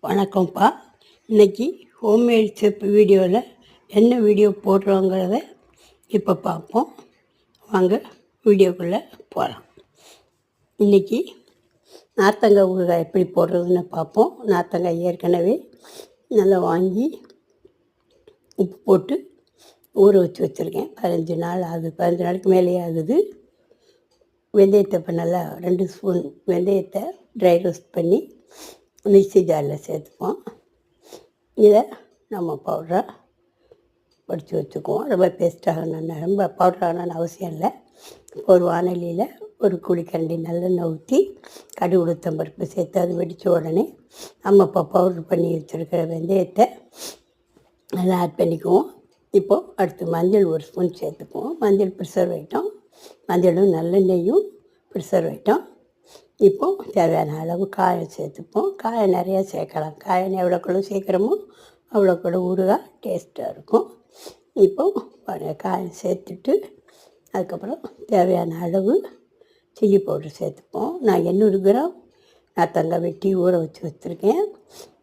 வணக்கம்ப்பா. இன்றைக்கி ஹோம்மேட் செப் வீடியோவில் என்ன வீடியோ போடுறோங்கிறத இப்போ பார்ப்போம். வாங்க வீடியோக்குள்ளே போகலாம். இன்றைக்கி நார்த்தங்காய் ஊறுகாய் எப்படி போடுறதுன்னு பார்ப்போம். நார்த்தங்காய் ஏற்கனவே நல்லா வாங்கி உப்பு போட்டு ஊற வச்சுருக்கேன். 15 நாள் ஆகுது, 15 நாளைக்கு மேலேயே ஆகுது. வெந்தயத்தை இப்போ நல்லா 2 ஸ்பூன் வெந்தயத்தை ட்ரை ரோஸ்ட் பண்ணி மிக்ஸி ஜாரில் சேர்த்துப்போம். இதை நம்ம பவுடராக படித்து வச்சுக்குவோம். ரொம்ப பேஸ்ட்டாகணும்னு ரொம்ப பவுடராகணும்னு அவசியம் இல்லை. ஒரு வானலியில் ஒரு குழிக்கரண்டி நல்லெண்ணெய் ஊற்றி கடுகு உளுத்தம்பருப்பு சேர்த்து அது வெடித்த உடனே நம்ம இப்போ பவுடர் பண்ணி வச்சுருக்கிற வெந்தயத்தை நல்லா ஆட் பண்ணிக்குவோம். இப்போது அடுத்து மஞ்சள் 1 ஸ்பூன் சேர்த்துக்குவோம். மஞ்சள் ப்ரிசர்வேட்டம், மஞ்சளும் நல்லெண்ணெயும் ப்ரிசர்வேட்டம். இப்போது தேவையான அளவு காயம் சேர்த்துப்போம். காயம் நிறையா சேர்க்கலாம். காயம் எவ்வளோக்குள்ள சேர்க்குறோமோ அவ்வளோக்குள்ள ஊறுகாய் டேஸ்ட்டாக இருக்கும். இப்போது காயம் சேர்த்துட்டு அதுக்கப்புறம் தேவையான அளவு சில்லி பவுடர் சேர்த்துப்போம். நான் 800 கிராம் நார்த்தங்காய் வெட்டி ஊற வச்சு வச்சுருக்கேன்.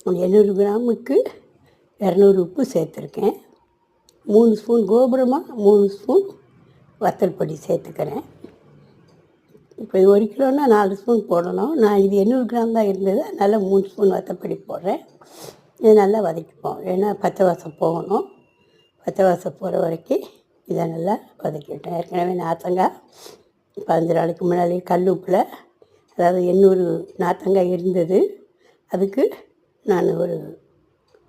800 கிராமுக்கு 200 உப்பு சேர்த்துருக்கேன். 3 ஸ்பூன் கோபுரமாக 3 ஸ்பூன் வத்தல் பொடி சேர்த்துக்கிறேன். இப்போ 1 கிலோன்னா 4 ஸ்பூன் போடணும். நான் இது 800 கிராம் தான் இருந்தது, அதனால் 3 ஸ்பூன் வத்தப்பொடி போடுறேன். இது நல்லா வதக்கிப்போம். ஏன்னா பச்சை வாசம் போகணும். பச்சை வாசம் போகிற வரைக்கும் இதை நல்லா வதக்கிவிட்டேன். ஏற்கனவே நார்த்தங்காய் 15 நாளைக்கு முன்னாடி கல் உப்பில், அதாவது 800 நார்த்தங்காய் இருந்தது, அதுக்கு நான் ஒரு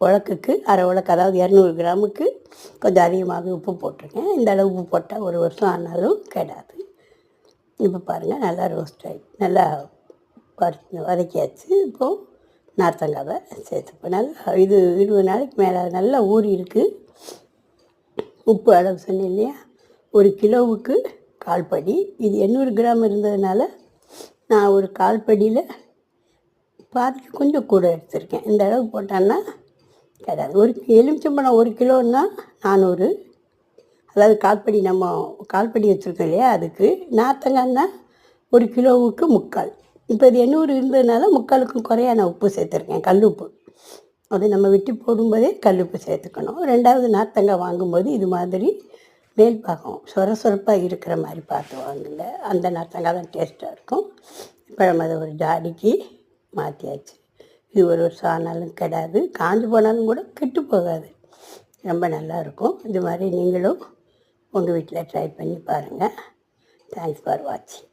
உலக்குக்கு அரை உலக்கு, அதாவது 200 கிராமுக்கு கொஞ்சம் அதிகமாக உப்பு போட்டிருக்கேன். இந்த அளவு உப்பு போட்டால் 1 வருஷம் ஆனாலும் கெடாது. இப்போ பாருங்கள், நல்லா ரோஸ்ட் ஆகி நல்லா வதக்கியாச்சு. இப்போது நார்த்தங்காவை சேர்த்துப்போம். நல்லா இது 20 நாளைக்கு மேலே நல்லா ஊறி இருக்குது. உப்பு அளவு சொன்னேன் இல்லையா, 1 கிலோவுக்கு 1/4 படி. இது 800 கிராம் இருந்ததுனால நான் ஒரு 1/4 படியில் பாதிக்கு கொஞ்சம் கூட எடுத்திருக்கேன். இந்த அளவு போட்டான்னா கிடையாது. ஒரு எலுமிச்சம்பழம் 1 கிலோன்னா 400, அதாவது 1/4 படி, நம்ம 1/4 படி வச்சுருக்கோம் இல்லையா, அதுக்கு நார்த்தங்காய்னா 1 கிலோவுக்கு 3/4. இப்போ இது 800 இருந்ததுனால 3/4க்கும் குறையா நான் உப்பு சேர்த்துருக்கேன், கல் உப்பு. அது நம்ம வெட்டி போடும்போதே கல் உப்பு சேர்த்துக்கணும். 2வது நார்த்தங்காய் வாங்கும்போது இது மாதிரி மேல் பாகம் சொரப்பாக இருக்கிற மாதிரி பார்த்து வாங்குங்க. அந்த நார்த்தங்காய் தான் டேஸ்ட்டாக இருக்கும். இப்போ நம்ம அதை ஒரு ஜாடிக்கு மாற்றியாச்சு. இது 1 வருஷம் ஆனாலும் கெடாது, காஞ்சு போனாலும் கூட கெட்டு போகாது, ரொம்ப நல்லாயிருக்கும். இது மாதிரி நீங்களும் உங்கள் வீட்டில் ட்ரை பண்ணி பாருங்கள். தேங்க்ஸ் ஃபார் வாட்சிங்.